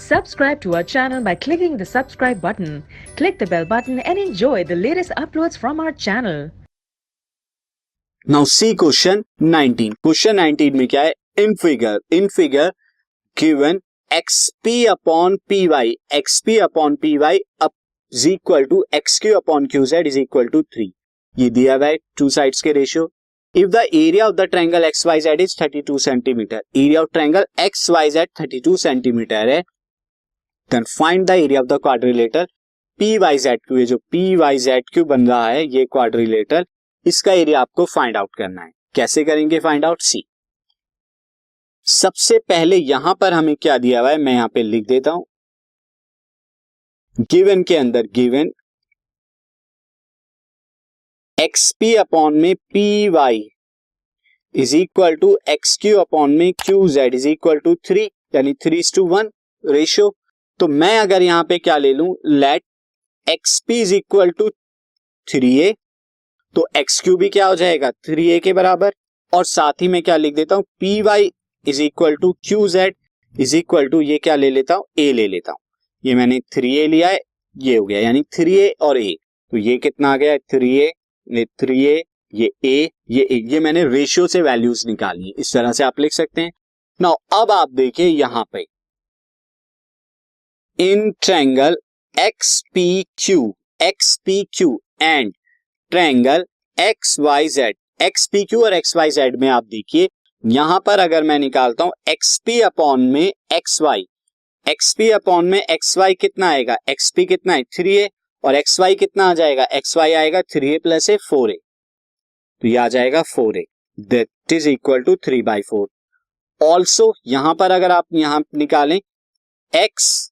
Subscribe to our channel by clicking the subscribe button. Click the bell button and enjoy the latest uploads from our channel. Now see question 19. Question 19 में क्या है? In figure given xp upon py is equal to xq upon qz is equal to 3. ये दिया हुआ है two sides के ratio. If the area of the triangle XYZ is 32 centimeter, area of triangle XYZ 32 centimeter है, then find the area of the quadrilateral PYZQ. ये जो PYZQ बन रहा है ये क्वाड्रिलेटरल, इसका एरिया आपको फाइंड आउट करना है. कैसे करेंगे फाइंड आउट? सी, सबसे पहले यहां पर हमें क्या दिया हुआ है मैं यहां पे लिख देता हूं. गिवन के अंदर गिवन XP अपॉन में PY is equal to XQ upon में QZ इज इक्वल टू 3, यानी 3:1 रेशियो. तो मैं अगर यहां पे क्या ले लूं, let XP is equal to 3A, तो XQ भी क्या हो जाएगा 3A के बराबर. और साथ ही मैं क्या लिख देता हूं, PY is equal to QZ is equal to, ये क्या ले लेता हूं, A ले लेता हूं. ये मैंने 3A लिया है, ये हो गया, यानी 3A और A. तो ये कितना आ गया, 3A, ये 3A, ये A, ये A. ये मैंने रेशियो से वैल्यूज निकाली. इस तरह से आप लिख सकते हैं. नाउ अब आप देखिए यहां पे in triangle XPQ and triangle XYZ, XPQ और XYZ में आप देखिए यहां पर अगर मैं निकालता हूं XP अपॉन में XY, XP अपॉन में XY कितना आएगा, XP कितना है 3A, और XY कितना आ जाएगा, XY आएगा 3A प्लस ए 4A, तो ये आ जाएगा 4A, that is equal to 3/4. Also यहां पर अगर आप यहां निकालें XQ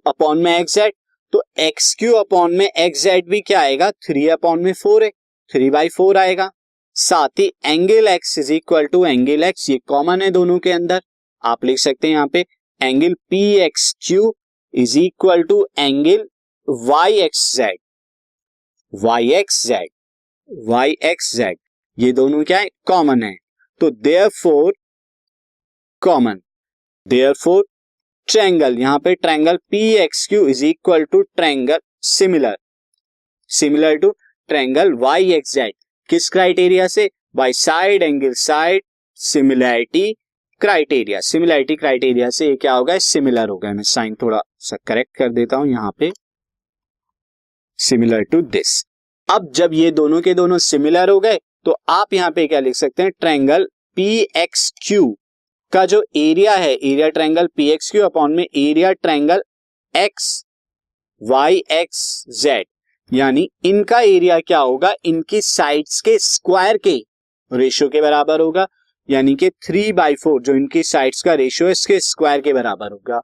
अपॉन में XZ, तो XQ अपॉन में XZ भी क्या आएगा, 3 अपॉन में 4A, 3/4 आएगा. साथ ही angle X is equal to angle X, ये कॉमन है दोनों के अंदर, आप लिख सकते हैं यहां पे angle PXQ is equal to angle YXZ, ये दोनों क्या है, कॉमन है. तो देयरफॉर ट्रायंगल, यहां पे triangle PXQ is equal to triangle similar to triangle YXZ. किस क्राइटेरिया से, by side angle side similarity criteria. Similarity criteria से ये क्या होगा, सिमिलर होगा. मैं साइन थोड़ा सा करेक्ट कर देता हूं यहां पे, सिमिलर टू दिस. अब जब ये दोनों के दोनों सिमिलर हो गए तो आप यहां पे क्या लिख सकते हैं, ट्रायंगल PXQ का जो एरिया है, एरिया ट्रायंगल PXQ अपॉन में एरिया ट्रायंगल XYXZ, यानी इनका एरिया क्या होगा, इनकी साइड्स के स्क्वायर के रेशियो के बराबर होगा, यानी कि 3/4 जो इनकी साइड्स का रेशियो है इसके स्क्वायर के बराबर होगा.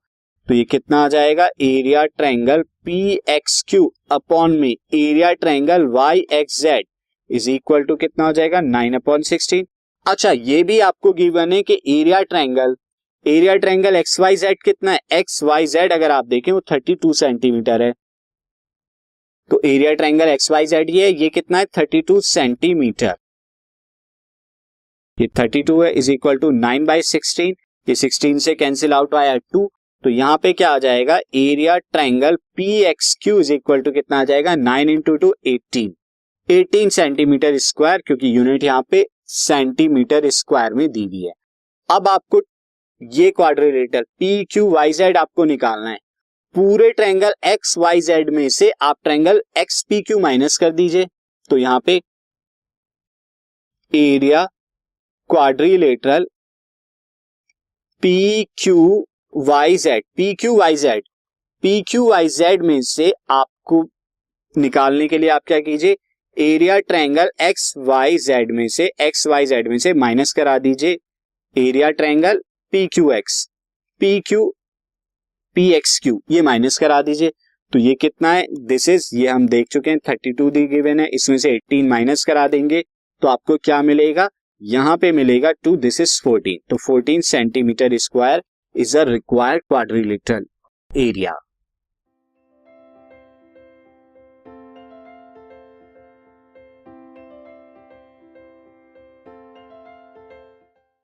तो ये कितना आ जाएगा, एरिया ट्रायंगल PXQ अपॉन में area triangle YXZ is equal to कितना हो जाएगा, 9/16. अच्छा, ये भी आपको गिवन है कि एरिया ट्रायंगल XYZ कितना है, XYZ अगर आप देखें वो 32 सेंटीमीटर है. तो एरिया ट्रायंगल XYZ ये कितना है, 32 सेंटीमीटर. ये 32 है इज इक्वल टू 9/16, ये 16 से कैंसिल आउट आया 2. तो यहां पे क्या आ जाएगा, area triangle PXQ is equal to कितना आ जाएगा, 9 इंटू 2 18 सेंटीमीटर स्क्वायर, क्योंकि यूनिट यहां पे सेंटीमीटर स्क्वायर में दी हुई है. अब आपको ये क्वाड्रिलेटरल PQYZ आपको निकालना है. पूरे ट्रायंगल XYZ में से आप ट्रायंगल XPQ माइनस कर दीजिए. तो यहां पे एरिया क्वाड्रिलेटरल PQYZ में से आपको निकालने के लिए आप क्या कीजिए, एरिया ट्रायंगल XYZ में से माइनस करा दीजिए एरिया ट्रायंगल PXQ, ये माइनस करा दीजिए. तो ये कितना है, दिस इज, ये हम देख चुके हैं 32 दी गिवन है, इसमें से 18 माइनस करा देंगे तो आपको क्या मिलेगा, यहां पे मिलेगा 2, दिस इज 14. तो 14 centimetre square is a required quadrilateral area.